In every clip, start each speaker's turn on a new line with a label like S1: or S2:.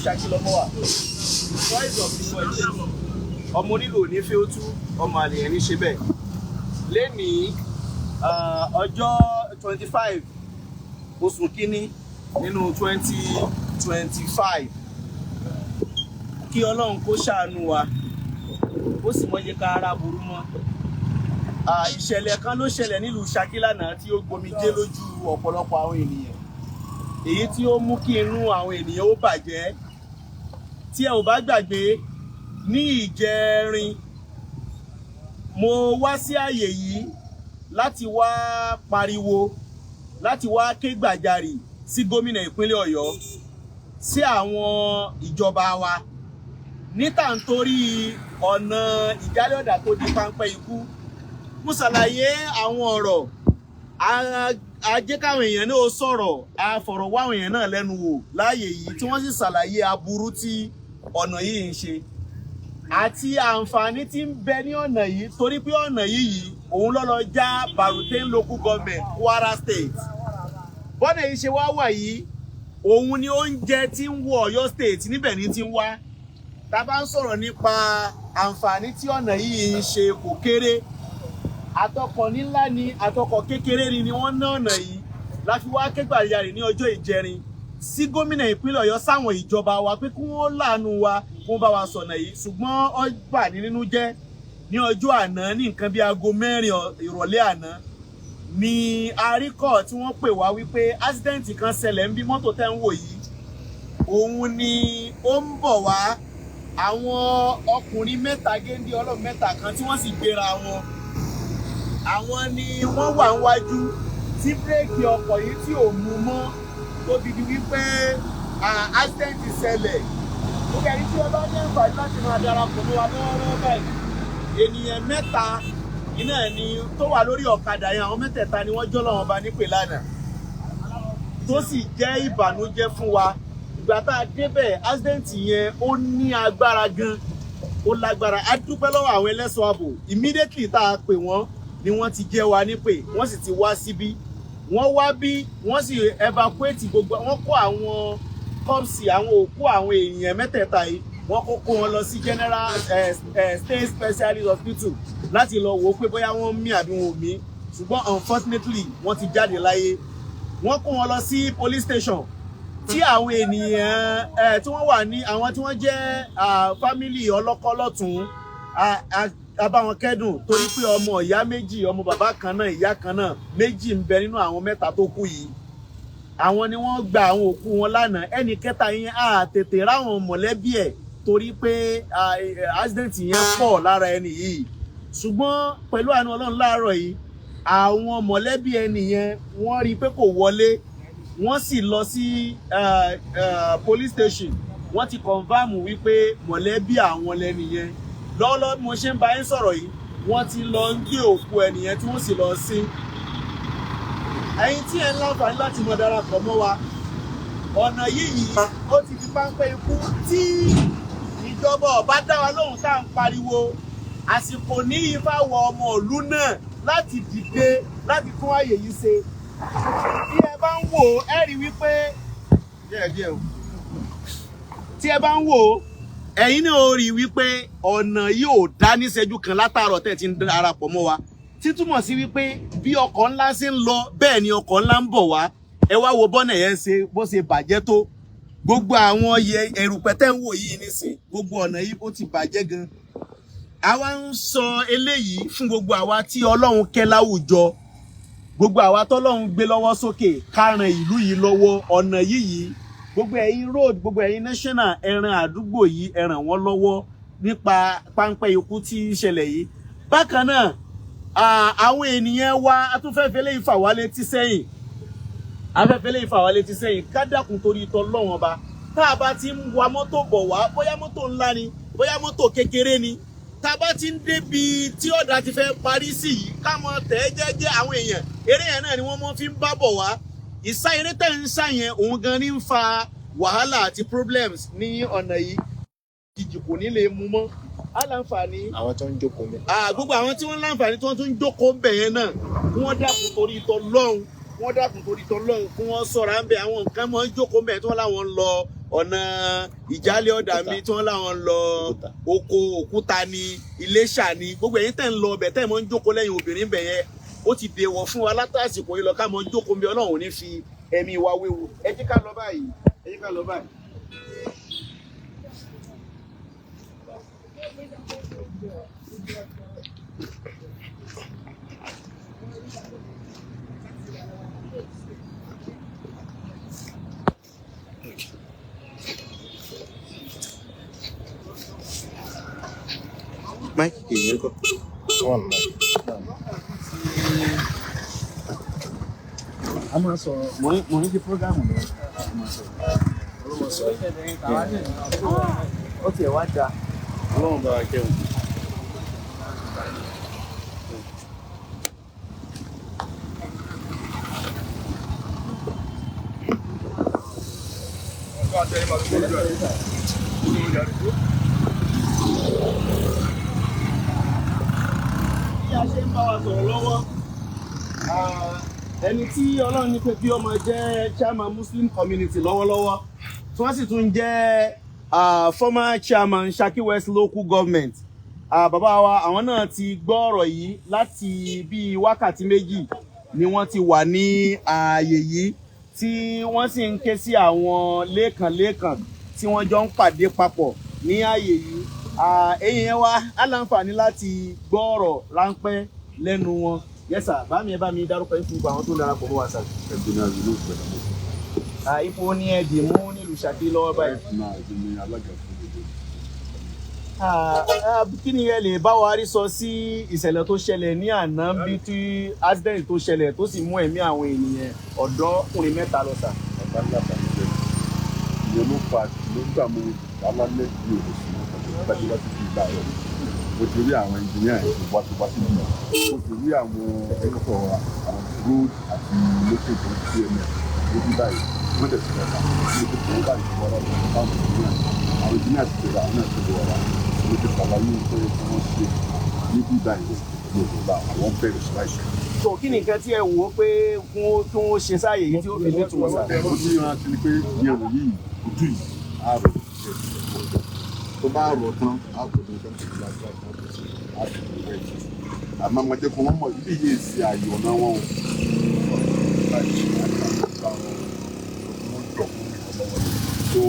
S1: Saki lọ́mọ wa. Voice of the world. Ọmọ nílò ní fẹ́ ó tú, ọmọ àlèyàn ní ṣe bẹ́ẹ̀. Lénìí, ọjọ́ 25 oṣù kínní nínú 2025. Kí Ọlọ́run kó ṣàánú wa, ó sì mọ́ jẹ́ ká ara burú mọ́. Ìṣẹ̀lẹ̀ kan ló ṣẹlẹ̀ nílùú Saki lánàá tí ó gbomijé lójú ọ̀pọ̀lọpọ̀ àwọn ènìyàn. Èyí tí ó mú kí inú àwọn ènìyàn ó bàjẹ́. Tí ẹ ò bá gbàgbé, ní ìjẹrin mo wá sí àyè yìí láti wá pariwo, láti wá ké gbàjarì sí gómìnà ìpínlẹ̀ Ọ̀yọ́, sí àwọn ìjọba wa níta nítorí ọ̀nà Ìjàlẹ ọ̀dà tó di páńpẹ́ ikú. Mo ṣàlàyé àwọn ọ̀rọ̀ ajé káwọn èèyàn náà sọ̀rọ̀, a fọ̀rọ̀ wá àwọn èèyàn náà lẹ́nu wò láàyè yìí tí wọ́n sì ṣàlàyé aburú tí ọ̀nà yìí ń ṣe àti àǹfààní tí ń bẹ ní ọ̀nà yìí, torí pé ọ̀nà yìí òun ló lọ já Barutain local government Kwara state. Bọ́dẹ̀ yìí ṣe wá wà yìí, òun ni oúnjẹ tí ń wọ Ọ̀yọ́ state níbẹ̀ ní ti ń wá. Tá a bá ń sọ̀rọ̀ nípa àǹfààní tí ọ̀nà yìí ń ṣe kò kéré. Àtọkọ̀ nílá ni àtọkọ̀ kékeré ni wọ́n ná ọ̀nà yìí láti wá kégbàjarè ní ọjọ́ ìjẹrin sí gómìnà ìpínlẹ̀ Ọ̀yọ́ sáwọn ìjọba wa pé kí wọ́n láàánú wa, kí wọ́n bá wa sọ̀nà yìí. Ṣùgbọ́n ó bà ní nínú jẹ́ ní ọjọ́ àná ní nǹkan bí aago 4 ìrọ̀lẹ́ àná ni àríkọ̀ tí wọ́n pè wá wípé accident kan ṣẹlẹ̀ ń bí mọ́tò tẹ́ ń wò yìí. Òun ni ó ń bọ̀ wá àwọn ọkùnrin mẹ́ta géńdé ọlọ́run mẹ́ta kan tí wọ́n sì gbéra wọn. Àwọn ni wọ́n wà níwájú tí bírèkì ọkọ̀ yìí tí ò mú mọ́ tó fi di wípé accident ṣẹlẹ̀. Ó kẹ́rin tí ọba ní àǹfààní láti máa darapọ̀ mọ́ wa lọ́wọ́lọ́wọ́ báyìí. Ènìyàn mẹ́ta iná ni tó wà lórí ọ̀kadà yẹn, àwọn mẹ́tẹ̀ẹ̀ta ni wọ́n jọ́ lọ́wọ́ bá nípè lánàá. Tó sì jẹ́ ìbànújẹ́ fún wa. Ìgbà tá a débẹ̀ accident yẹn ó ní agbára gan, ó lágbára. A dúpẹ́ lọ́wọ́ àwọn ẹlẹ́ṣọ́ ààbò. Immediately tá a pè wọ́n ni wọ́n ti jẹ́ wa nípè, wọ́n sì ti wá síbí. Wọ́n wá bí, wọ́n sì evacuate gbogbo, wọ́n kó àwọn corpse, àwọn òkú àwọn èèyàn mẹ́tẹ̀ẹ̀ta yìí, wọ́n kó wọn lọ sí General State Specialist Hospital láti lọ wò ó pé bóyá wọ́n mí àbí wọn ò mí. Ṣùgbọ́n unfortunately wọ́n ti jáde láyé. Wọ́n kó wọn lọ sí police station tí àwọn ènìyàn tí wọ́n wà ní àwọn tí wọ́n jẹ́ family ọlọ́kọ́ lọ́tún abáwọn kẹ́dùn torí pé ọmọ ìyá méjì, ọmọ bàbá kan náà, ìyá kan náà, méjì ń bẹ nínú àwọn mẹ́ta tó kú yìí. Àwọn ni wọ́n gba àwọn òkú wọn lánàá. Ẹnì kẹta yẹn á tètè ráwọn mọ̀lẹ́bí ẹ̀ torí pé accident yẹn pọ̀ lára ẹni yìí. Ṣùgbọ́n pẹ̀lú àánú Ọlọ́run láàárọ̀ yìí, àwọn mọ̀lẹ́bí ẹni yẹn wọ́n rí pé kò wọlé. Wọ́n sì lọ sí police station. Wọ́n ti confirm wípé mọ̀lẹ́bí àwọn lẹ́ni yẹn. Lọ́wọ́lọ́wọ́ bí mo ṣe ń bá yín sọ̀rọ̀ yìí, wọ́n ti lọ ń gbé òkú ẹni yẹn tí wọ́n sì lọ sí. Ẹ̀yin tí ẹ ń láǹfààní láti mọ darapọ̀ mọ́ wa, ọ̀nà yìí ó ti di páńpẹ́ ikú tí ìjọba ọba dá wa lóhùn tá à ń pariwo. Àsìkò ní ifá wọ ọmọ ìlú náà láti dìde láti tún àyè yìí ṣe. Bí ẹ bá ń wò ẹ rí wípé tí ẹ bá ń wò ẹ̀yin náà ó rí wípé ọ̀nà yìí ò dá níṣẹ́jú kan látàárọ̀ tẹ̀ tí ń darapọ̀ mọ́ wa. Títúmọ̀ sí wípé bí ọkọ̀ ńlá ṣe ń lọ bẹ́ẹ̀ ni ọkọ̀ ńlá ń bọ̀ wá. Ẹ wá wo bọ́nà yẹn ṣe bó ṣe bàjẹ́ tó. Gbogbo àwọn erùpẹ̀ tẹ́ ń wò yìí nísìn, gbogbo ọ̀nà yìí ó ti bàjẹ́ gan. Àwa ń sọ eléyìí fún gbogbo àwa tí Ọlọ́run kẹ́ láwùjọ. Gbogbo àwa tọ́lọ́run gbé lọ́wọ́ sókè ká ran ìlú yìí lọ́wọ́. Ọ̀nà yìí gbogbo ẹ̀yin road gbogbo ẹ̀yin national ẹran àdúgbò yìí ẹ ràn wọ́n lọ́wọ́ nípa páńpẹ́ ikú tí ń ṣẹlẹ̀ yìí. Bákan náà àwọn ènìyàn wa atúnfẹ́fẹ́ lè fà wá létí sẹ́yìn afẹ́fẹ́ lè fà wá létí sẹ́yìn ká dákun torí t'Ọlọ́run Ọba tá a bá ti ń wa mọ́tò bọ̀ wá bóyá mọ́tò ńlá ni bóyá mọ́tò kékeré ni tá a bá ti ń débi tí ọ̀dà ti fẹ́ parí sí yìí ká mọ tẹ̀ jẹ́jẹ́ àwọn èèyàn eré yẹn náà ni wọ́n mọ́ fi ń bá bọ̀ wá ìsá eré tẹ̀ ń sá yẹn òun gan ni ń fa wàhálà àti problems ní ọ̀nà yìí jìjì kò ní lè mú mọ́ aláǹfààní
S2: àwọn tó ń jókòó mẹ́.
S1: gbogbo àwọn tí wọ́n láǹfààní tí wọ́n tún ń jókòó ń bẹ̀ yẹn náà kí wọ́n dákun torí t'Ọlọ́run kí wọ́n ṣọ́ra ń bẹ̀ àwọn nǹkan mọ́ ń jókòó ń bẹ̀ tí wọ́n láwọn ń lọ ọ̀nà Ìjàlẹ ọ̀dà mi tí wọ́n láwọn ń lọ oko òkúta ni Iléṣà ni gbogbo ẹ̀yin tẹ̀ ń lọ ọbẹ̀ tẹ̀ mọ́ ń jókòó lẹ́yìn obìnrin bẹ̀ yẹn ó ti dèwọ̀ fún wa látàsìkò yìí lọ ká mọ́ ń jókòó ń bẹ̀ Ọlọ́run ò ní fi ẹ̀mí wa wéwu ẹ jẹ́ ká lọ báyìí.
S2: Mike kìí kọ́.
S1: A máa sọ̀rọ̀ mo ní kí prógámù lọ. Ó tiẹ̀ wá da.
S2: Ọlọ́run bá wa kẹ́hùn.
S1: Bí a ṣe ń bá wa sọ̀rọ̀ lọ́wọ́ ẹni tí Ọlọ́run ní pé kí ó máa jẹ́ chairman Muslim community lọ́wọ́lọ́wọ́ tí wọ́n sì tún jẹ́ former chairman Saki West local government bàbá wa àwọn náà ti gbọ́ ọ̀rọ̀ yìí láti bíi wákàtí méjì ni wọ́n ti wà ní ààyè yìí tí wọ́n sì ń ké sí àwọn lẹ́ẹ̀kan tí wọ́n jọ ń pàdé papọ̀ ní ààyè yìí èèyàn wa aláǹfààní láti gbọ́ ọ̀rọ̀ ráńpẹ́ lẹ́nu wọn. Yes sir, bá mi dárúkọ yín fún gbogbo àwọn tó darapọ̀ mọ́ wa sir.
S2: Ẹ̀dùn náà ìlú ìpẹ̀lẹ̀ mọ́.
S1: Ipò ní ẹ̀dì mú nílùú Saki lọ́wọ́ báyìí.
S2: Náà ìdí ni alága fún gbogbo.
S1: Kí ni ẹ lè bá wa rí sọ sí ìṣẹ̀lẹ̀ tó ṣẹlẹ̀ ní àná bí tí accident tó ṣẹlẹ̀ tó sì mú ẹ̀mí àwọn ènìyàn ọ̀dọ́kùnrin mẹ́ta lọ sà.
S2: Ọ̀gá ńlá tàbí bẹ́ẹ̀. Ìyẹn ló fa ló gbà mú alálẹ́ bí òṣù tàbí wá sí ìgbà rẹ̀. Mo ti rí àwọn engineer wá sí ìgbà. Mo ti rí àwọn ẹ̀kọ́ àwọn road àti local tó ti ẹ̀mẹ̀ lójú báyìí. Wọ́n tẹ̀sí lọ́ta. Mo ti tẹ̀lé báyìí tó wọ́n lọ́wọ́ táwọn engineer. Àwọn engineer ti tẹ̀lé àwọn náà tó lọ́wọ́ wa. Mo ti ṣàlàyé nǹkan yẹn tí wọ́n ṣe níbí báyìí lọ́wọ́ àwọn bẹ̀rẹ̀ sí láìṣẹ́.
S1: So kí ni nǹkan tí ẹ wò ó pé kí wọ́n ṣe sáàyè yìí tí ó fi ní ìtumọ̀ sà?
S2: Mo ti rántí ni pé ìyẹn rò yìí ojú yìí á rò tó bá rọ̀ tán á kò ní kẹ́kẹ́ ìgbà tí a kò sí á sì ní ìwé ìtì. Àmọ́ mo jẹ́ kó wọ́n mọ̀ ibi yìí sí ààyè ọ̀nà wọn o. So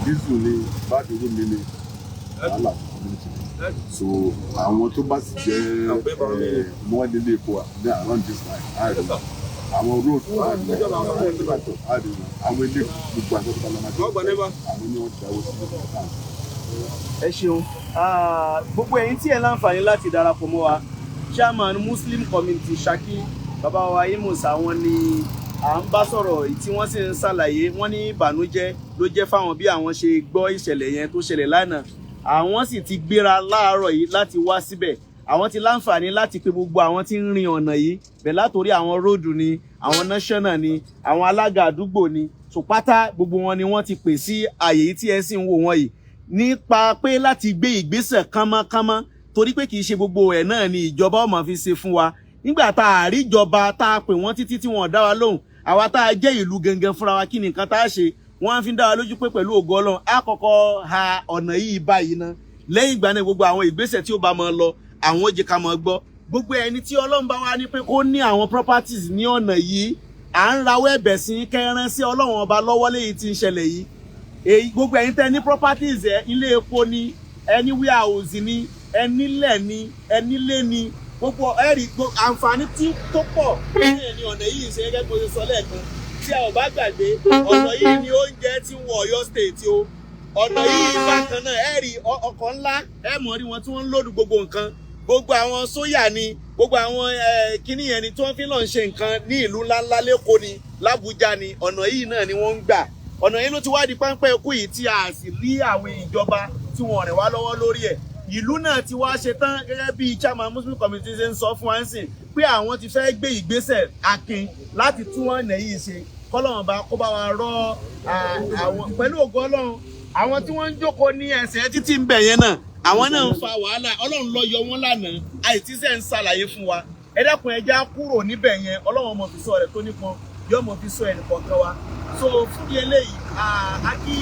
S2: dísù ni báàdì owó mi ni wàhálà so àwọn tó bá sì jẹ́ mọ́lẹ́lẹ́ epo ní around this time àwọn road àwọn ilé gbogbo àtọ́kọ̀tà lọ́nà àwọn ní wọ́n ti dáwọ́ sí ọ̀tá.
S1: Ẹ ṣeun gbogbo ẹ̀yin tí ẹ láǹfààní láti darapọ̀ mọ́ wa chairman Muslim community Saki bàbá wa Imus àwọn ni à ń bá sọ̀rọ̀ tí wọ́n sì ń ṣàlàyé wọ́n ní ìbànújẹ́ ló jẹ́ fáwọn bí àwọn ṣe gbọ́ ìṣẹ̀lẹ̀ yẹn tó ṣẹlẹ̀ lánàá àwọn sì ti gbéra láàárọ̀ yìí láti wá síbẹ̀ àwọn ti láǹfààní láti pe gbogbo àwọn tí ń rin ọ̀nà yìí bẹ̀ látòrí àwọn róòdù ni àwọn national ni àwọn alága àdúgbò ni so pátá gbogbo wọn ni wọ́n ti pè sí àyè yìí tí ẹ sì ń wò wọ́n yìí nípa pé láti gbé ìgbésẹ̀ kánmọ́kánmọ́ torí pé kì í ṣe gbogbo ẹ̀ náà ni ìjọba ó máa fi ṣe fún wa nígbà tá a rí ìjọba tá a pè wọ́n títí tí wọ́n dá wa lóhùn àwa tá a jẹ́ ìlú gangan fúnra wa kí ni nǹkan tá a ṣe wọ́n fi ń dá wa lójú pé pẹ̀lú ògo Ọlọ́run á kọ́kọ́ ha ọ̀nà yìí báyìí ná lẹ́yìn ìgbà náà gbogbo àwọn ìgbésẹ̀ tí ó bá máa lọ àwọn ó jẹ́ ká máa gbọ́ gbogbo ẹni tí Ọlọ́run bá wá ní pé kó ní àwọn properties ní ọ̀nà yìí à ń rawọ́ ẹ̀bẹ̀ sí kẹrin sí Ọlọ́run ọba lọ́wọ́ léyìí tí ń ṣẹlẹ̀ yìí èyí gbogbo ẹ̀yin tẹ́ ní properties ẹ ilé epo ni ẹni warehouse ni ẹni lẹ̀ ni ẹni lé ni gbogbo ẹ̀rí àǹfààní tí tó pọ̀ ní ọ̀nà yìí ṣe gẹ́gẹ́ bó ṣe sọ lẹ́ẹ̀kan tí tí a ò bá gbàgbé ọ̀nà yìí ni oúnjẹ tí ń wọ Ọ̀yọ́ state o ọ̀nà yìí bákan náà ẹ rí ọkọ̀ ńlá ẹ mọ̀ rí wọn tí wọ́n ń lòdù gbogbo nǹkan gbogbo àwọn sóyà ni gbogbo àwọn kíní yẹn ni tí wọ́n fi lọ ń ṣe nǹkan ní ìlú ńláńlá lẹ́kọ̀ọ́ ni l'Ábújá ni ọ̀nà yìí náà ni wọ́n ń gbà ọ̀nà yìí ló ti wá di páńpẹ́ ikú yìí tí a sì rí àwọn ìjọba tí wọ́n rìn wá lọ́wọ́ lórí ẹ̀ ìlú náà ti wá ṣe tán gẹ́gẹ́ bí chairman Muslim committee ṣe ń sọ fún wa ń sìn pé àwọn ti fẹ́ gbé ìgbésẹ̀ akin láti tún ọ̀nà yìí ṣe kọ́lọ́run bá kó bá wa rọ àwọn pẹ̀lú ògo Ọlọ́run àwọn tí wọ́n ń jókòó ní ẹsẹ̀ títí ń bẹ̀ yẹn náà àwọn náà ń fa wàhálà Ọlọ́run ló yọ wọ́n lánàá àìtíṣẹ́ ń ṣàlàyé fún wa ẹ dákun ẹ já kúrò níbẹ̀ yẹn Ọlọ́run mọ̀ fi sọ rẹ̀ tó nípọn yóò mọ̀ fi sọ ẹnì kọ̀ọ̀kan wa so fún di eléyìí a kí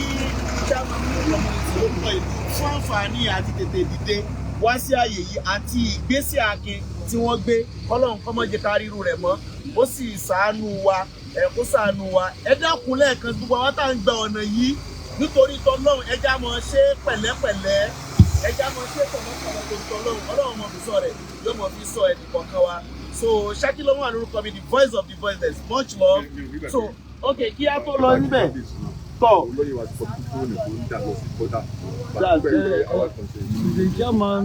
S1: chairman community ó kọ ìlú fún àǹfààní àti tètè dìde wá sí ààyè yìí àti ìgbésẹ̀ akin tí wọ́n gbé Ọlọ́run kó má jẹ́ ká ríru rẹ̀ mọ́ ó sì ṣàánú wa kó ṣàánú wa ẹ dákun lẹ́ẹ̀kan gbogbo àwọn tá à ń gba ọ̀nà yìí nítorí tọ́lọ́run ẹ já mọ́ ṣe pẹ̀lẹ́pẹ̀lẹ́ ẹ já mọ́ ṣe pẹ̀lẹ́pẹ̀lẹ́ torí tọ́lọ́run Ọlọ́run mọ̀ fi sọ rẹ̀ yóò mọ̀ fi sọ ẹnì kọ̀ọ̀kan wa so Saki ló wà lórúkọ mi the voice of the voiceless much love so okay kí á tó lọ níbẹ̀ tọ̀.
S3: The chairman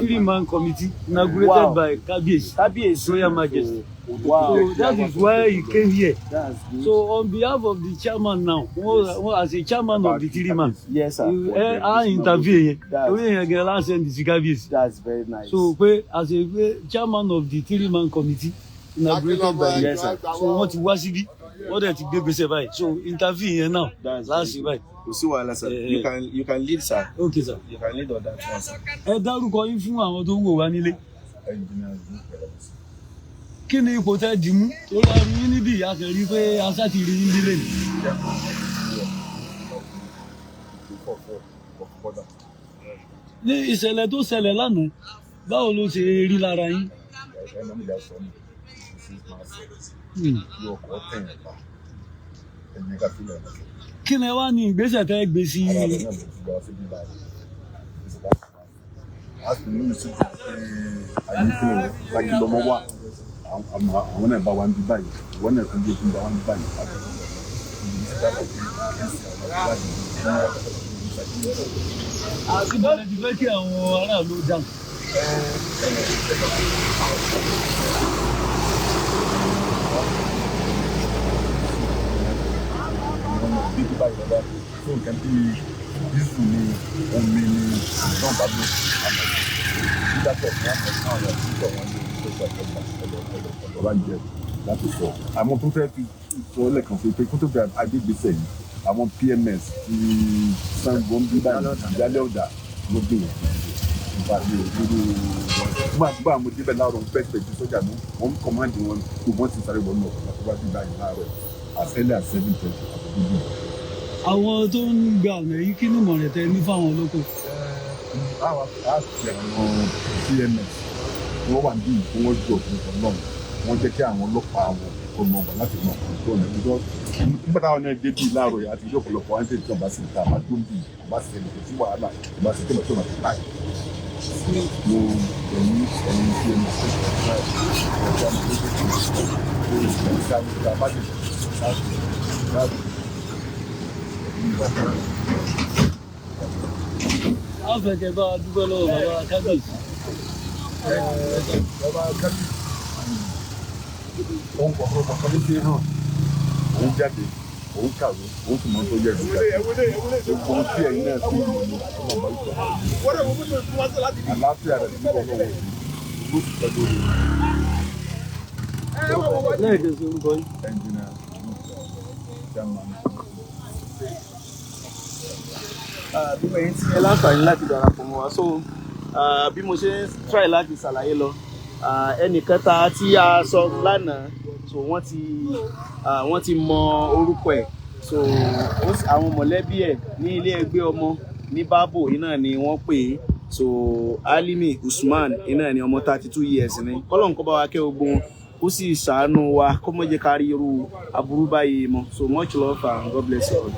S3: three-man committee inaugurated by Kabiyesi Royal Majesty.
S1: Wow.
S3: So that is why he came here.
S1: That's good.
S3: So on behalf of the chairman now, as a chairman of the three-man,
S1: Yes, sir.
S3: I intervene.
S1: That's That's very nice.
S3: So as a chairman of the three-man committee inaugurated by
S1: Yes, sir.
S3: so wọ́n ti wá síbí wọ́n dẹ̀ ti gbé gbèsè báyìí so intervene yẹn now láti báyìí.
S1: Kò sí wàhálà sir. You can lead sir.
S3: Okay sir.
S1: You can lead on that one sir.
S3: Ẹ dárúkọ yín fún àwọn tó ń wò wá nílé. Kí ni ipò tẹ́ dì mú? Tó lọ rí yín níbí a kàn rí pé aṣá ti rí yín nílé ni. Ní ìṣẹ̀lẹ̀ tó ṣẹlẹ̀ lánàá, báwo ló ṣe rí lára yín? Kí ni wá ní ìgbésẹ̀ tẹ́ gbé sí i?
S2: Àwọn náà bá wa ń bí báyìí ìwọ náà kún bí o tún bá wa ń bí báyìí
S3: àti bọ́lá ti fẹ́ kí àwọn aráàlú dáhùn.
S2: fún nǹkan bí dísù ni omi ni ìdán bá lò nígbàtọ̀ fún àwọn ọ̀rọ̀ títọ̀ wọn ní ìṣòro ọ̀rọ̀ jẹ láti sọ àwọn tó fẹ́ fi sọ lẹ́ẹ̀kan fún pé kó tó bẹ̀rẹ̀ agbègbèsẹ̀ yìí àwọn PMS ti Sango ń bí báyìí Ìjàlẹ ọ̀dà ló gbé gbogbo àwọn débẹ̀ láàárọ̀ pẹ́ẹ́pẹ́ẹ́tì sọ́jà ní wọ́n ń kọ́mándì wọn gbogbo wọn ti sáré wọn náà láti wá sí báyìí láàárọ̀ àṣẹlẹ̀ àti 7:30 àbúrò.
S3: Àwọn tó ń gba ọ̀nà yìí kí ni ìmọ̀ràn tẹ́ ní fáwọn olóko?
S2: Àwọn àti àwọn PMS wọ́n wà ní ìfún wọn jọ fún ọlọ́run wọ́n jẹ́ kí àwọn ọlọ́pàá àwọn ọmọ ọgbà láti mọ ọ̀pọ̀ tó ọ̀nà ìjọ nígbà táwọn náà dé bíi láàárọ̀ yìí àti ìjọ ọ̀pọ̀lọpọ̀ wọn tẹ̀lé ìjọba sí ìta àbá tó ń bì àbá sí ẹnì kò sí wàhálà àbá sí tẹ̀lé tó máa ti láì. Mo ẹ̀yìn tí ẹni ṣe
S3: A fẹ́ kẹ́ bá a dúpẹ́ lọ́wọ́ bàbá Kábíyèsí.
S2: Bàbá Kábíyèsí òun kọ̀ọ̀kan kan ló ṣe hàn òun jáde òun kàwé òun sì máa ń tó yẹ ìlú jáde gbogbo tí ẹ̀yin náà sì ń lò ní ọlọ́mọ ìgbà àlàáfíà rẹ̀ nígbà ọlọ́wọ́ ló sì tọ́jú rẹ̀.
S3: Lẹ́ẹ̀kẹ́ sí orúkọ yìí.
S2: Ẹnjìnà German.
S1: Bí mo yẹn ti yẹ láǹfààní láti darapọ̀ mọ́ wa so bí mo ṣe ń try láti ṣàlàyé lọ ẹnìkẹta tí a sọ lánàá so wọ́n ti mọ orúkọ ẹ̀ so àwọn mọ̀lẹ́bí ẹ̀ ní ilé ẹgbẹ́ ọmọ ní Bábò iná ni wọ́n pè é so Alimi Usman iná ni ọmọ 32 years ni kọ́lọ́n kó bá wa kẹ́ gbogbo wọn kó sì ṣàánú wa kó má jẹ́ ká rí irú aburú báyìí mọ́ so much love and God bless you all.